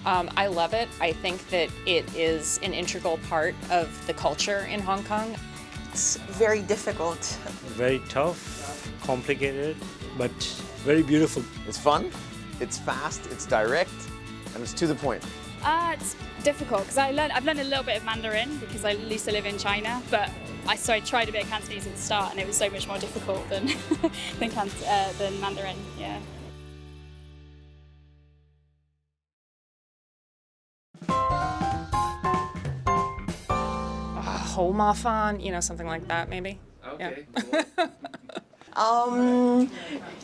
I love it. I think that it is an integral part of the culture in Hong Kong. It's very difficult. Very tough, complicated, but very beautiful. It's fun, it's fast, it's direct, and it's to the point. It's difficult because I've learned a little bit of Mandarin because I used to live in China, but I tried a bit of Cantonese at the start and it was so much more difficult than than Mandarin. Yeah. 好麻煩, something like that, maybe. Okay. Yeah.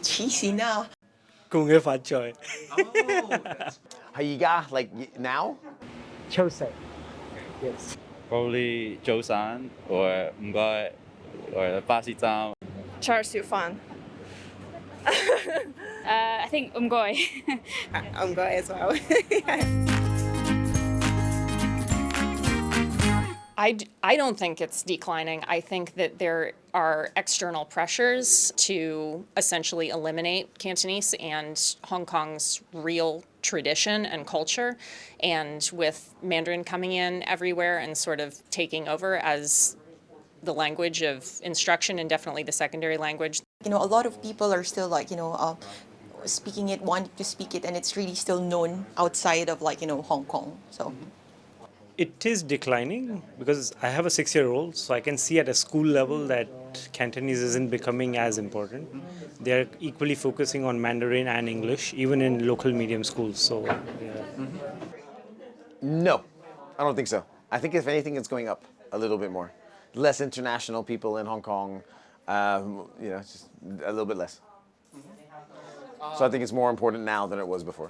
黐線啊 共嘅發財 係而家 like now? 秋實 yes. Probably 早晨 or 唔該 or 巴士站 char siu fan. I think umgoi. Umgoi as well. I don't think it's declining. I think that there are external pressures to essentially eliminate Cantonese and Hong Kong's real tradition and culture. And with Mandarin coming in everywhere and sort of taking over as the language of instruction and definitely the secondary language. A lot of people are still speaking it, wanting to speak it, and it's really still known outside of Hong Kong. So. It is declining because I have a 6-year-old, so I can see at a school level that Cantonese isn't becoming as important. They're equally focusing on Mandarin and English, even in local medium schools. So, yeah. No, I don't think so. I think if anything, it's going up a little bit more. Less international people in Hong Kong, just a little bit less. So I think it's more important now than it was before.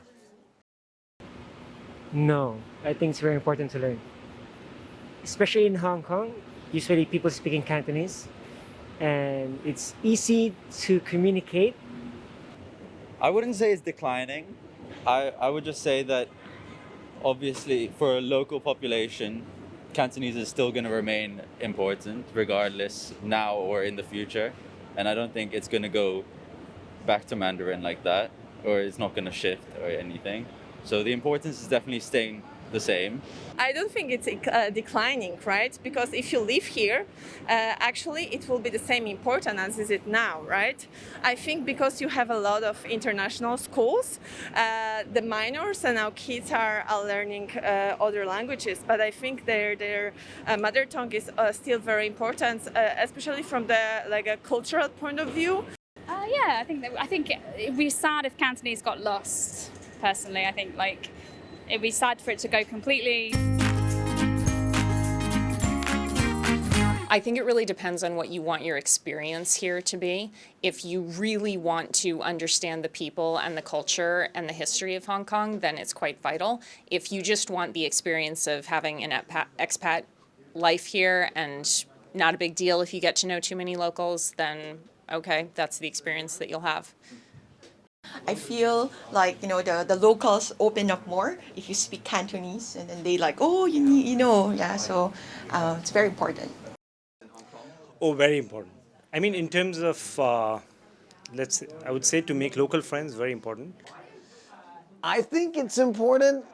No, I think it's very important to learn. Especially in Hong Kong, usually people speak in Cantonese and it's easy to communicate. I wouldn't say it's declining. I would just say that obviously for a local population, Cantonese is still going to remain important regardless now or in the future. And I don't think it's going to go back to Mandarin like that, or it's not going to shift or anything. So the importance is definitely staying the same. I don't think it's declining, right? Because if you live here, actually it will be the same important as is it now, right? I think because you have a lot of international schools, the minors and our kids are learning other languages, but I think their mother tongue is still very important, especially from the a cultural point of view. Yeah, I think it'd be sad if Cantonese got lost. Personally, I think it'd be sad for it to go completely. I think it really depends on what you want your experience here to be. If you really want to understand the people and the culture and the history of Hong Kong, then it's quite vital. If you just want the experience of having an expat life here and not a big deal if you get to know too many locals, then okay, that's the experience that you'll have. I feel like the locals open up more if you speak Cantonese, and then they so it's very important. Oh, very important. I mean, in terms of, I would say to make local friends, very important. I think it's important.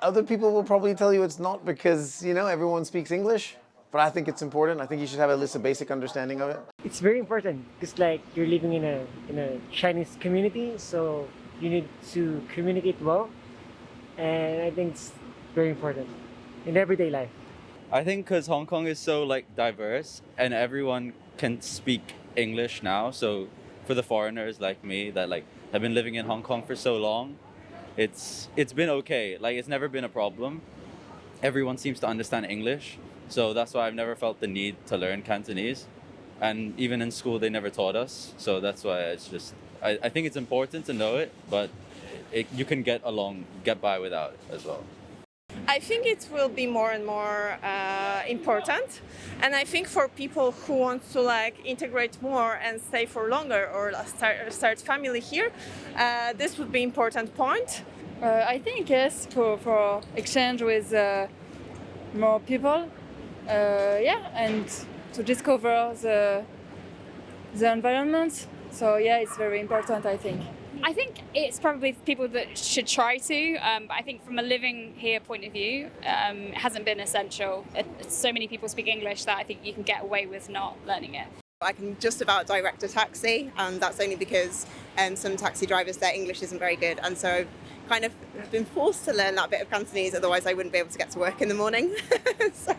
Other people will probably tell you it's not because, everyone speaks English. But I think it's important. I think you should have at least a basic understanding of it. It's very important because you're living in a Chinese community, so you need to communicate well, and I think it's very important in everyday life. I think because Hong Kong is so diverse and everyone can speak English now, so for the foreigners like me that have been living in Hong Kong for so long, it's been okay. It's never been a problem. Everyone seems to understand English. So that's why I've never felt the need to learn Cantonese. And even in school, they never taught us. So that's why I think it's important to know it, but you can get by without it as well. I think it will be more and more important. And I think for people who want to integrate more and stay for longer or start family here, this would be important point. I think yes, for exchange with more people. And to discover the environment. So yeah, it's very important, I think. I think it's probably people that should try to, but I think from a living here point of view, it hasn't been essential. So many people speak English that I think you can get away with not learning it. I can just about direct a taxi, and that's only because some taxi drivers, their English isn't very good, and so I've kind of been forced to learn that bit of Cantonese, otherwise I wouldn't be able to get to work in the morning. So.